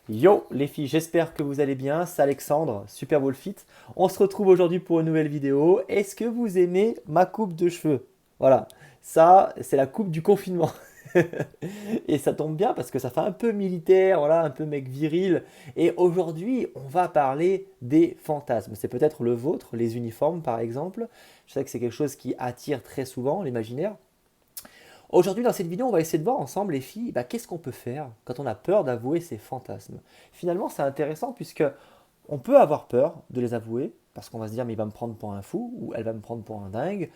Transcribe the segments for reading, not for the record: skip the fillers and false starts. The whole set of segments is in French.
Yo les filles, j'espère que vous allez bien, c'est Alexandre, Super Bowl Fit. On se retrouve aujourd'hui pour une nouvelle vidéo. Est-ce que vous aimez ma coupe de cheveux? Voilà, ça c'est la coupe du confinement. Et ça tombe bien parce que ça fait un peu militaire, voilà, un peu mec viril. Et aujourd'hui, on va parler des fantasmes. C'est peut-être le vôtre, les uniformes par exemple. Je sais que c'est quelque chose qui attire très souvent l'imaginaire. Aujourd'hui, dans cette vidéo, on va essayer de voir ensemble, les filles, qu'est-ce qu'on peut faire quand on a peur d'avouer ses fantasmes. Finalement, c'est intéressant puisque on peut avoir peur de les avouer parce qu'on va se dire, mais il va me prendre pour un fou ou elle va me prendre pour un dingue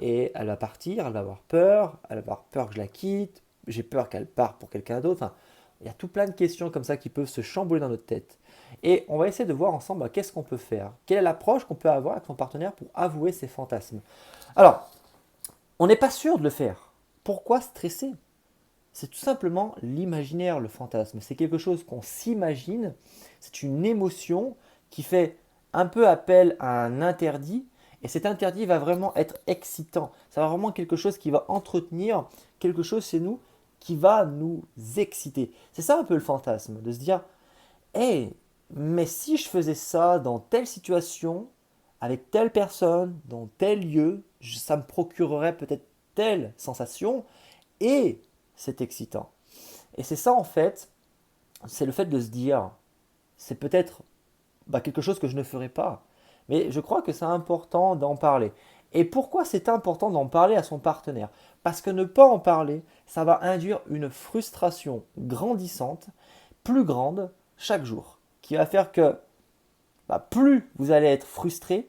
et elle va partir, elle va avoir peur que je la quitte, j'ai peur qu'elle parte pour quelqu'un d'autre. Enfin, il y a tout plein de questions comme ça qui peuvent se chambouler dans notre tête. Et on va essayer de voir ensemble qu'est-ce qu'on peut faire, quelle est l'approche qu'on peut avoir avec son partenaire pour avouer ses fantasmes. Alors, on n'est pas sûr de le faire. Pourquoi stresser? C'est tout simplement l'imaginaire, le fantasme. C'est quelque chose qu'on s'imagine, c'est une émotion qui fait un peu appel à un interdit, et cet interdit va vraiment être excitant. Ça va vraiment quelque chose qui va entretenir quelque chose chez nous qui va nous exciter. C'est ça un peu le fantasme, de se dire, hey, mais si je faisais ça dans telle situation, avec telle personne, dans tel lieu, ça me procurerait peut-être telle sensation, et c'est excitant. Et c'est ça en fait, c'est le fait de se dire, c'est peut-être quelque chose que je ne ferai pas. Mais je crois que c'est important d'en parler. Et pourquoi c'est important d'en parler à son partenaire? Parce que ne pas en parler, ça va induire une frustration grandissante, plus grande chaque jour, qui va faire que plus vous allez être frustré,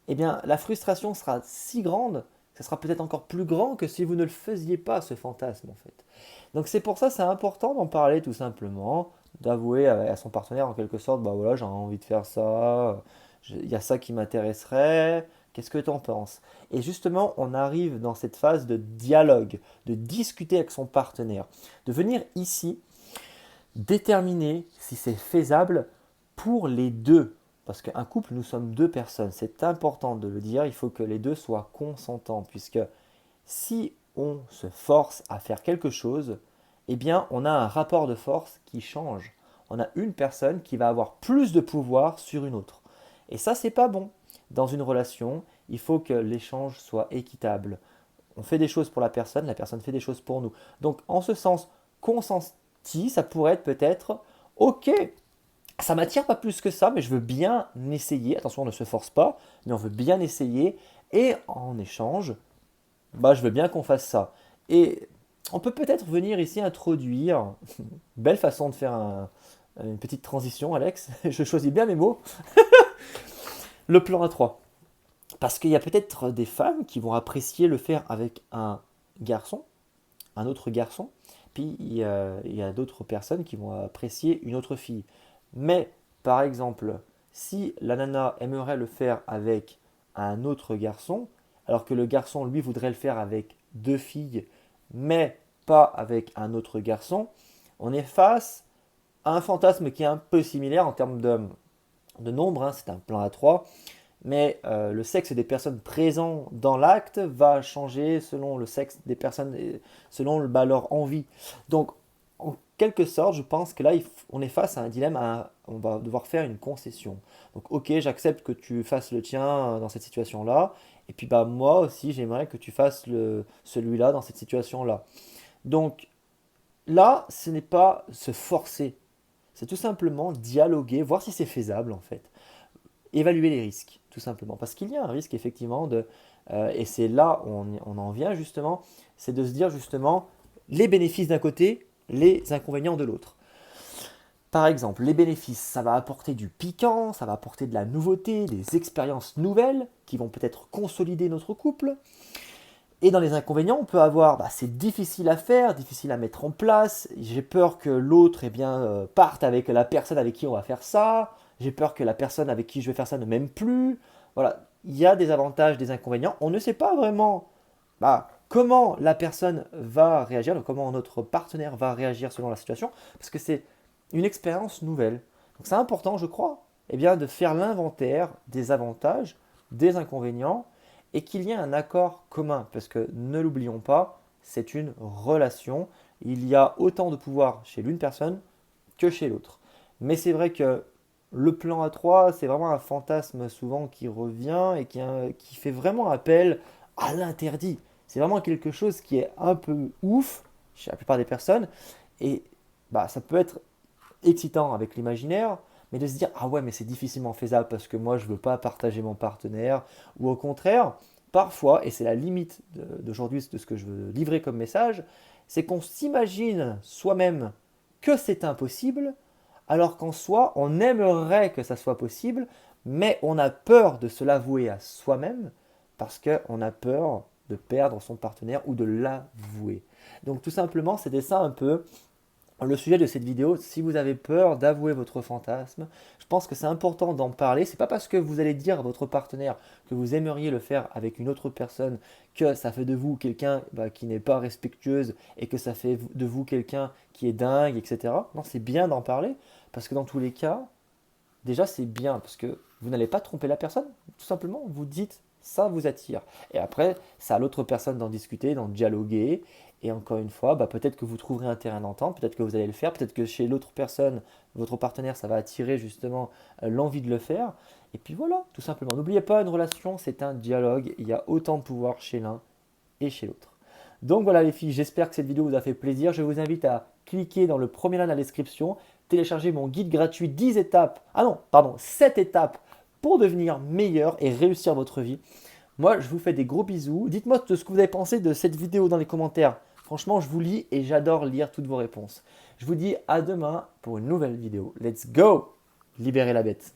eh bien la frustration sera si grande, que ça sera peut-être encore plus grand que si vous ne le faisiez pas, ce fantasme en fait. Donc c'est pour ça c'est important d'en parler tout simplement, d'avouer à son partenaire en quelque sorte, bah voilà j'ai envie de faire ça, il y a ça qui m'intéresserait, qu'est-ce que tu en penses? Et justement on arrive dans cette phase de dialogue, de discuter avec son partenaire, de venir ici déterminer si c'est faisable pour les deux. Parce qu'un couple, nous sommes deux personnes. C'est important de le dire. Il faut que les deux soient consentants. Puisque si on se force à faire quelque chose, eh bien, on a un rapport de force qui change. On a une personne qui va avoir plus de pouvoir sur une autre. Et ça, c'est pas bon. Dans une relation, il faut que l'échange soit équitable. On fait des choses pour la personne fait des choses pour nous. Donc, en ce sens, consenti, ça pourrait être peut-être, ok, ça m'attire pas plus que ça, mais je veux bien essayer. Attention, on ne se force pas, mais on veut bien essayer. Et en échange, je veux bien qu'on fasse ça. Et on peut peut-être venir ici introduire, belle façon de faire une petite transition, Alex. Je choisis bien mes mots. Le plan A3. Parce qu'il y a peut-être des femmes qui vont apprécier le faire avec un garçon, un autre garçon, puis il y a d'autres personnes qui vont apprécier une autre fille. Mais par exemple, si la nana aimerait le faire avec un autre garçon, alors que le garçon lui voudrait le faire avec deux filles, mais pas avec un autre garçon, on est face à un fantasme qui est un peu similaire en termes de nombre, hein, c'est un plan à 3, mais le sexe des personnes présentes dans l'acte va changer selon le sexe des personnes, selon leur envie. Donc, en quelque sorte, je pense que là, on est face à un dilemme, on va devoir faire une concession. Donc, ok, j'accepte que tu fasses le tien dans cette situation-là, et puis moi aussi, j'aimerais que tu fasses celui-là dans cette situation-là. Donc, là, ce n'est pas se forcer, c'est tout simplement dialoguer, voir si c'est faisable en fait, évaluer les risques, tout simplement. Parce qu'il y a un risque, effectivement, et c'est là où on en vient justement, c'est de se dire justement les bénéfices d'un côté, les inconvénients de l'autre. Par exemple, les bénéfices, ça va apporter du piquant, ça va apporter de la nouveauté, des expériences nouvelles qui vont peut-être consolider notre couple. Et dans les inconvénients, on peut avoir, c'est difficile à faire, difficile à mettre en place. J'ai peur que l'autre parte avec la personne avec qui on va faire ça. J'ai peur que la personne avec qui je vais faire ça ne m'aime plus. Voilà, il y a des avantages, des inconvénients. On ne sait pas vraiment comment la personne va réagir, donc comment notre partenaire va réagir selon la situation, parce que c'est une expérience nouvelle. Donc c'est important, je crois, de faire l'inventaire des avantages, des inconvénients, et qu'il y ait un accord commun, parce que ne l'oublions pas, c'est une relation. Il y a autant de pouvoir chez l'une personne que chez l'autre. Mais c'est vrai que le plan à 3, c'est vraiment un fantasme souvent qui revient et qui fait vraiment appel à l'interdit. C'est vraiment quelque chose qui est un peu ouf chez la plupart des personnes. Et bah, ça peut être excitant avec l'imaginaire, mais de se dire, ah ouais, mais c'est difficilement faisable parce que moi, je ne veux pas partager mon partenaire. Ou au contraire, parfois, et c'est la limite d'aujourd'hui de ce que je veux livrer comme message, c'est qu'on s'imagine soi-même que c'est impossible, alors qu'en soi, on aimerait que ça soit possible, mais on a peur de se l'avouer à soi-même parce qu'on a peur de perdre son partenaire ou de l'avouer. Donc tout simplement, c'était ça un peu le sujet de cette vidéo. Si vous avez peur d'avouer votre fantasme, je pense que c'est important d'en parler. C'est pas parce que vous allez dire à votre partenaire que vous aimeriez le faire avec une autre personne que ça fait de vous quelqu'un qui n'est pas respectueuse et que ça fait de vous quelqu'un qui est dingue, etc. Non, c'est bien d'en parler parce que dans tous les cas, déjà c'est bien parce que vous n'allez pas tromper la personne. Tout simplement, vous dites ça vous attire. Et après, c'est à l'autre personne d'en discuter, d'en dialoguer. Et encore une fois, peut-être que vous trouverez un terrain d'entente, peut-être que vous allez le faire, peut-être que chez l'autre personne, votre partenaire, ça va attirer justement l'envie de le faire. Et puis voilà, tout simplement. N'oubliez pas, une relation, c'est un dialogue. Il y a autant de pouvoir chez l'un et chez l'autre. Donc voilà les filles, j'espère que cette vidéo vous a fait plaisir. Je vous invite à cliquer dans le premier lien dans la description, télécharger mon guide gratuit 10 étapes, 7 étapes pour devenir meilleur et réussir votre vie. Moi, je vous fais des gros bisous. Dites-moi ce que vous avez pensé de cette vidéo dans les commentaires. Franchement, je vous lis et j'adore lire toutes vos réponses. Je vous dis à demain pour une nouvelle vidéo. Let's go! Libérez la bête.